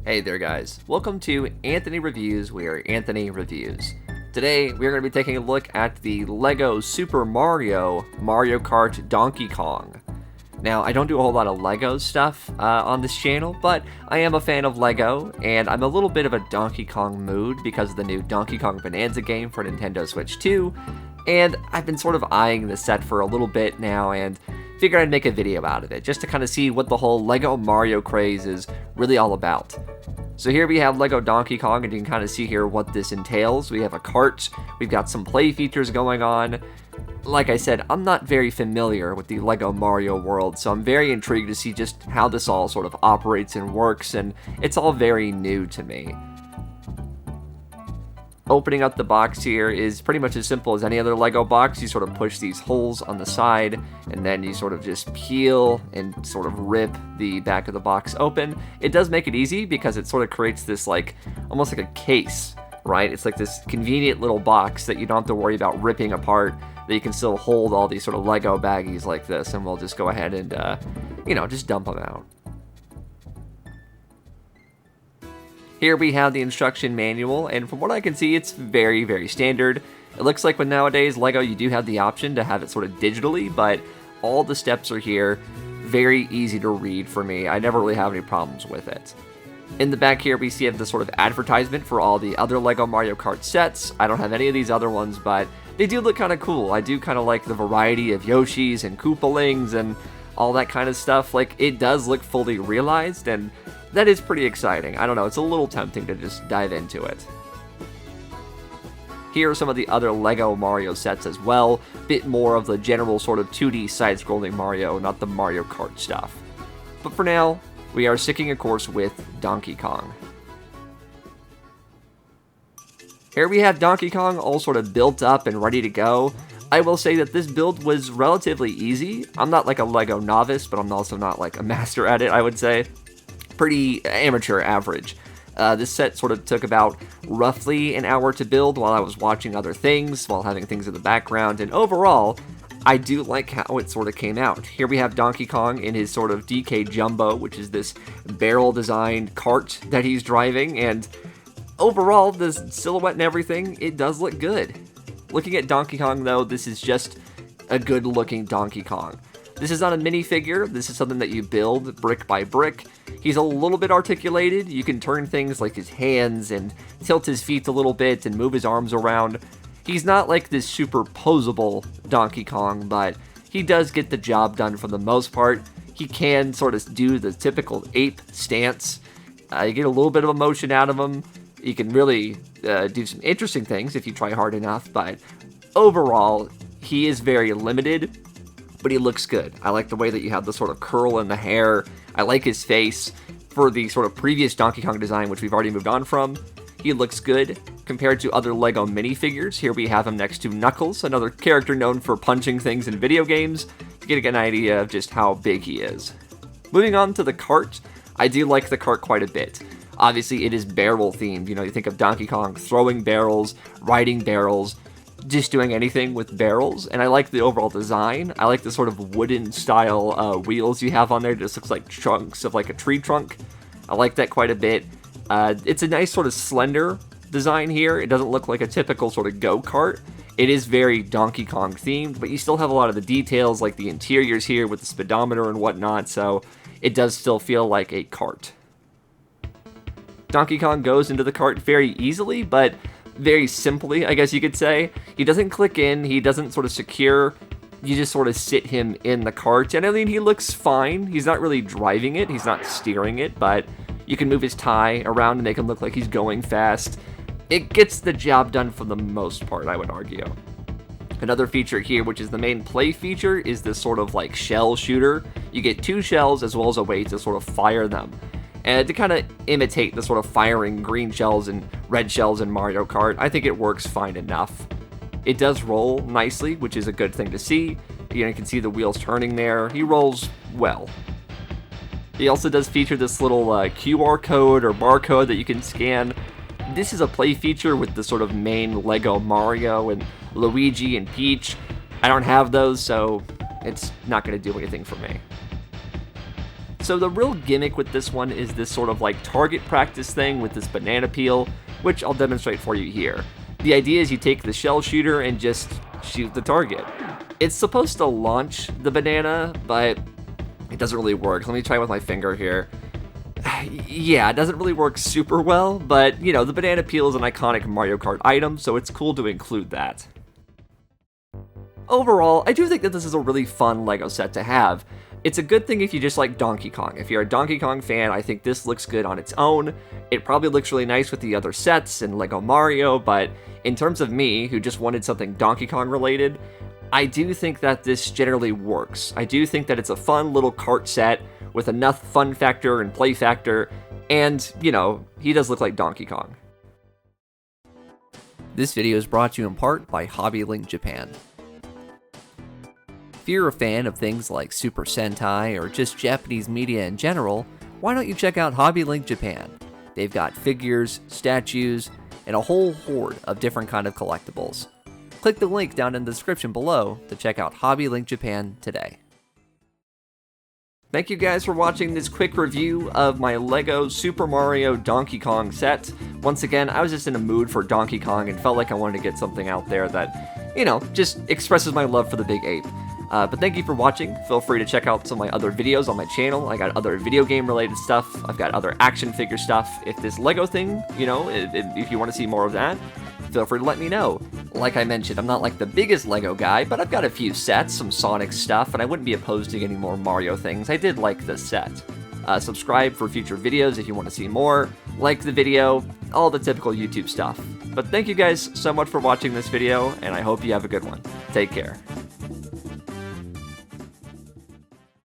Hey there guys, welcome to Anthony Reviews, where Anthony reviews. Today we're going to be taking a look at the LEGO Super Mario Kart Donkey Kong. Now, I don't do a whole lot of LEGO stuff on this channel, but I am a fan of LEGO, and I'm a little bit of a Donkey Kong mood because of the new Donkey Kong Bonanza game for Nintendo Switch 2, and I've been sort of eyeing this set for a little bit now, and figured I'd make a video out of it, just to kind of see what the whole LEGO Mario craze is really all about. So here we have LEGO Donkey Kong, and you can kind of see here what this entails. We have a cart, we've got some play features going on. Like I said, I'm not very familiar with the LEGO Mario world, so I'm very intrigued to see just how this all sort of operates and works, and it's all very new to me. Opening up the box here is pretty much as simple as any other LEGO box. You sort of push these holes on the side, and then you sort of just peel and sort of rip the back of the box open. It does make it easy because it sort of creates this almost like a case, right? It's like this convenient little box that you don't have to worry about ripping apart, that you can still hold all these sort of LEGO baggies like this, and we'll just go ahead and, just dump them out. Here we have the instruction manual, and from what I can see, it's very, very standard. It looks like with nowadays LEGO, you do have the option to have it sort of digitally, but all the steps are here. Very easy to read for me. I never really have any problems with it. In the back here, we see the sort of advertisement for all the other LEGO Mario Kart sets. I don't have any of these other ones, but they do look kind of cool. I do kind of like the variety of Yoshis and Koopalings and all that kind of stuff. It does look fully realized, and that is pretty exciting. I don't know, it's a little tempting to just dive into it. Here are some of the other LEGO Mario sets as well. Bit more of the general sort of 2D side-scrolling Mario, not the Mario Kart stuff. But for now, we are sticking a course with Donkey Kong. Here we have Donkey Kong all sort of built up and ready to go. I will say that this build was relatively easy. I'm not like a LEGO novice, but I'm also not like a master at it, I would say. Pretty amateur average. This set sort of took about roughly an hour to build while I was watching other things, while having things in the background, and overall, I do like how it sort of came out. Here we have Donkey Kong in his sort of DK Jumbo, which is this barrel-designed cart that he's driving, and overall, the silhouette and everything, it does look good. Looking at Donkey Kong, though, this is just a good-looking Donkey Kong. This is not a minifigure, this is something that you build brick by brick. He's a little bit articulated. You can turn things like his hands and tilt his feet a little bit and move his arms around. He's not like this super posable Donkey Kong, but he does get the job done for the most part. He can sort of do the typical ape stance. You get a little bit of emotion out of him. You can really do some interesting things if you try hard enough, but overall, he is very limited. But he looks good. I like the way that you have the sort of curl in the hair. I like his face. For the sort of previous Donkey Kong design, which we've already moved on from, he looks good. Compared to other LEGO minifigures, here we have him next to Knuckles, another character known for punching things in video games, to get an idea of just how big he is. Moving on to the cart, I do like the cart quite a bit. Obviously, it is barrel themed. You think of Donkey Kong throwing barrels, riding barrels, just doing anything with barrels, and I like the overall design. I like the sort of wooden style wheels you have on there. It just looks like chunks of like a tree trunk. I like that quite a bit. It's a nice sort of slender design here. It doesn't look like a typical sort of go-kart. It is very Donkey Kong themed, but you still have a lot of the details like the interiors here with the speedometer and whatnot, so it does still feel like a kart. Donkey Kong goes into the cart very easily, but very simply, I guess you could say. He doesn't click in, he doesn't sort of secure, you just sort of sit him in the cart, and I mean, he looks fine. He's not really driving it, he's not steering it, but you can move his tie around and make him look like he's going fast. It gets the job done for the most part, I would argue. Another feature here, which is the main play feature, is this sort of like shell shooter. You get 2 shells as well as a way to sort of fire them. And to kind of imitate the sort of firing green shells and red shells in Mario Kart, I think it works fine enough. It does roll nicely, which is a good thing to see. You can see the wheels turning there. He rolls well. He also does feature this little QR code or barcode that you can scan. This is a play feature with the sort of main LEGO Mario and Luigi and Peach. I don't have those, so it's not going to do anything for me. So the real gimmick with this one is this sort of like target practice thing with this banana peel, which I'll demonstrate for you here. The idea is you take the shell shooter and just shoot the target. It's supposed to launch the banana, but it doesn't really work. Let me try with my finger here. Yeah, it doesn't really work super well, but you know, the banana peel is an iconic Mario Kart item, so it's cool to include that. Overall, I do think that this is a really fun LEGO set to have. It's a good thing if you just like Donkey Kong. If you're a Donkey Kong fan, I think this looks good on its own. It probably looks really nice with the other sets and LEGO Mario, but in terms of me, who just wanted something Donkey Kong related, I do think that this generally works. I do think that it's a fun little kart set with enough fun factor and play factor, and, you know, he does look like Donkey Kong. This video is brought to you in part by HobbyLink Japan. If you're a fan of things like Super Sentai or just Japanese media in general, why don't you check out HobbyLink Japan? They've got figures, statues, and a whole horde of different kind of collectibles. Click the link down in the description below to check out HobbyLink Japan today. Thank you guys for watching this quick review of my LEGO Super Mario Donkey Kong set. Once again, I was just in a mood for Donkey Kong and felt like I wanted to get something out there that, you know, just expresses my love for the big ape. But thank you for watching. Feel free to check out some of my other videos on my channel. I got other video game related stuff. I've got other action figure stuff. If this LEGO thing, you know, if you want to see more of that, feel free to let me know. Like I mentioned, I'm not like the biggest LEGO guy, but I've got a few sets, some Sonic stuff, and I wouldn't be opposed to getting more Mario things. I did like this set. Subscribe for future videos if you want to see more. Like the video, all the typical YouTube stuff. But thank you guys so much for watching this video, and I hope you have a good one. Take care.